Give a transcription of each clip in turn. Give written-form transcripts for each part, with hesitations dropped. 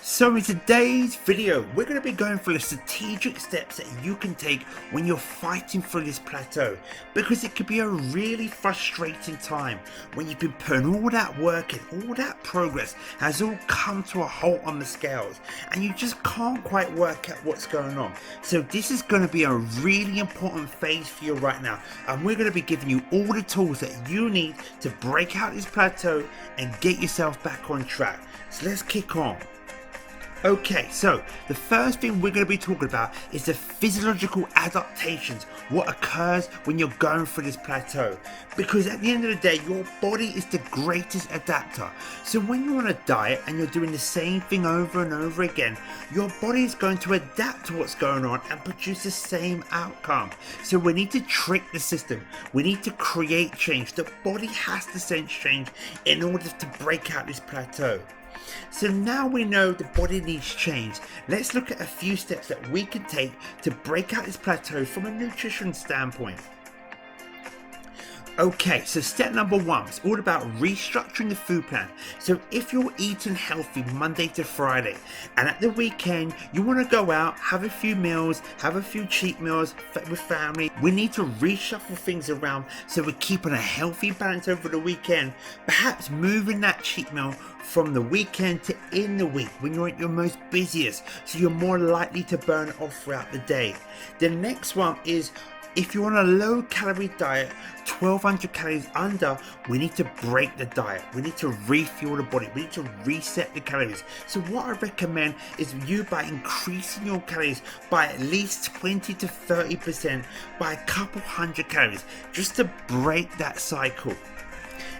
So in today's video, we're going to be going through the strategic steps that you can take when you're fighting through this plateau, because it could be a really frustrating time when you've been putting all that work in, all that progress has all come to a halt on the scales and you just can't quite work out what's going on. So this is going to be a really important phase for you right now, and we're going to be giving you all the tools that you need to break out this plateau and get yourself back on track. So let's kick on. Okay, so the first thing we're going to be talking about is the physiological adaptations, what occurs when you're going through this plateau. Because at the end of the day, your body is the greatest adapter. So when you're on a diet and you're doing the same thing over and over again, your body is going to adapt to what's going on and produce the same outcome. So we need to trick the system. We need to create change. The body has to sense change in order to break out this plateau. So now we know the body needs change. Let's look at a few steps that we can take to break out this plateau from a nutrition standpoint. Okay, so step number one is all about restructuring the food plan. So if you're eating healthy Monday to Friday and at the weekend you want to go out, have a few meals, have a few cheat meals with family, we need to reshuffle things around so we're keeping a healthy balance over the weekend, perhaps moving that cheat meal from the weekend to in the week when you're at your most busiest, so you're more likely to burn it off throughout the day. The next one is, if you're on a low calorie diet, 1200 calories under, we need to break the diet. We need to refuel the body. We need to reset the calories. So what I recommend is you, by increasing your calories by at least 20 to 30% by a couple hundred calories, just to break that cycle.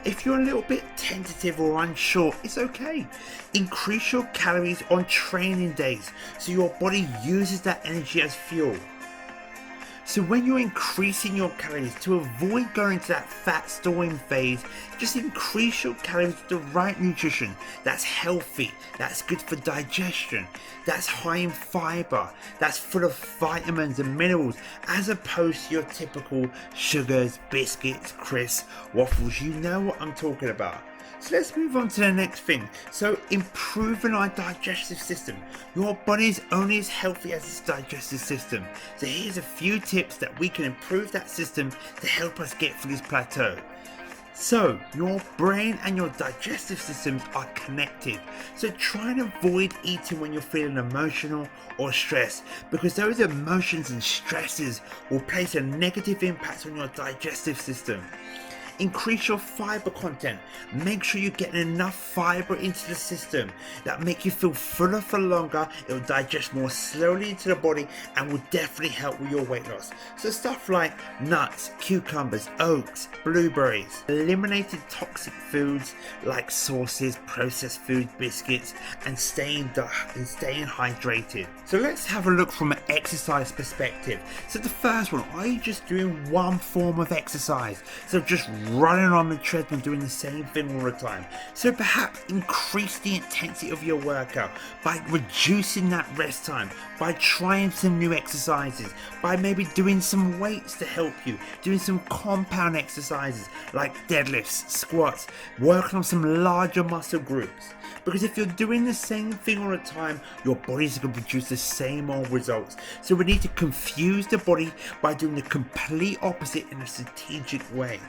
If you're a little bit tentative or unsure, it's okay. Increase your calories on training days so your body uses that energy as fuel. So when you're increasing your calories, to avoid going to that fat storing phase, just increase your calories with the right nutrition that's healthy, that's good for digestion, that's high in fiber, that's full of vitamins and minerals, as opposed to your typical sugars, biscuits, crisps, waffles. You know what I'm talking about. So let's move on to the next thing. So improving our digestive system. Your body is only as healthy as its digestive system. So here's a few tips that we can improve that system to help us get through this plateau. So your brain and your digestive systems are connected. So try and avoid eating when you're feeling emotional or stressed, because those emotions and stresses will place a negative impact on your digestive system. Increase your fiber content. Make sure you're getting enough fiber into the system that make you feel fuller for longer. It will digest more slowly into the body and will definitely help with your weight loss. So stuff like nuts, cucumbers, oats, blueberries. Eliminating toxic foods like sauces, processed food, biscuits, and staying hydrated. So let's have a look from an exercise perspective. So the first one, are you just doing one form of exercise? So just running on the treadmill, doing the same thing all the time. So perhaps increase the intensity of your workout by reducing that rest time, by trying some new exercises, by maybe doing some weights to help you, doing some compound exercises like deadlifts, squats, working on some larger muscle groups. Because if you're doing the same thing all the time, your body's going to produce the same old results. So we need to confuse the body by doing the complete opposite in a strategic way.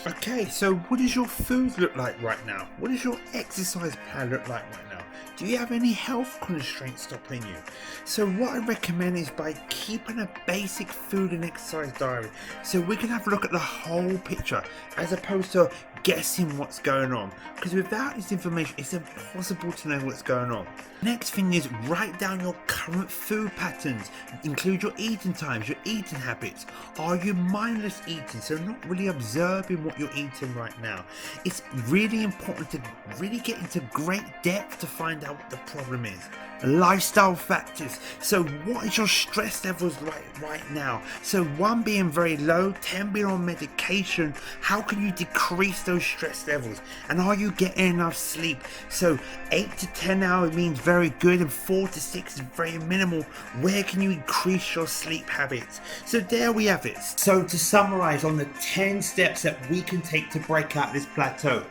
Okay, so what does your food look like right now? What does your exercise plan look like right now? Do you have any health constraints stopping you? So what I recommend is by keeping a basic food and exercise diary, so we can have a look at the whole picture as opposed to guessing what's going on, because without this information it's impossible to know what's going on. Next thing is, write down your current food patterns. Include your eating times, your eating habits. Are you mindless eating, so not really observing what you're eating right now? It's really important to really get into great depth to find out what the problem is. Lifestyle factors. So what is your stress levels right now? So 1 being very low, 10 being on medication. How can you decrease those stress levels? And are you getting enough sleep? So 8 to 10 hours means very good, and 4 to 6 is very minimal. Where can you increase your sleep habits? So there we have it. So to summarize on the 10 steps that we can take to break out this plateau.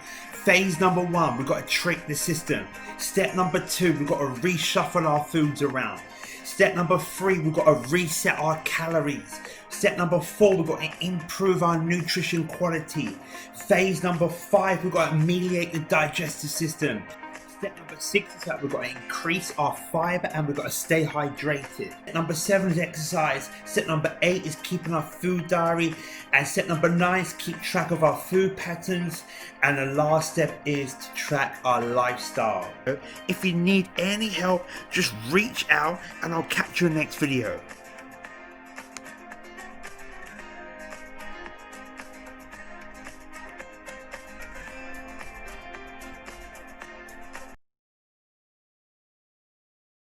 Phase number 1, we've got to trick the system. Step number 2, we've got to reshuffle our foods around. Step number 3, we've got to reset our calories. Step number 4, we've got to improve our nutrition quality. Phase number 5, we've got to ameliorate the digestive system. Step number 6 is that we've got to increase our fibre and we've got to stay hydrated. Step number 7 is exercise. Step number 8 is keeping our food diary. And step number 9 is keep track of our food patterns. And the last step is to track our lifestyle. If you need any help, just reach out and I'll catch you in the next video.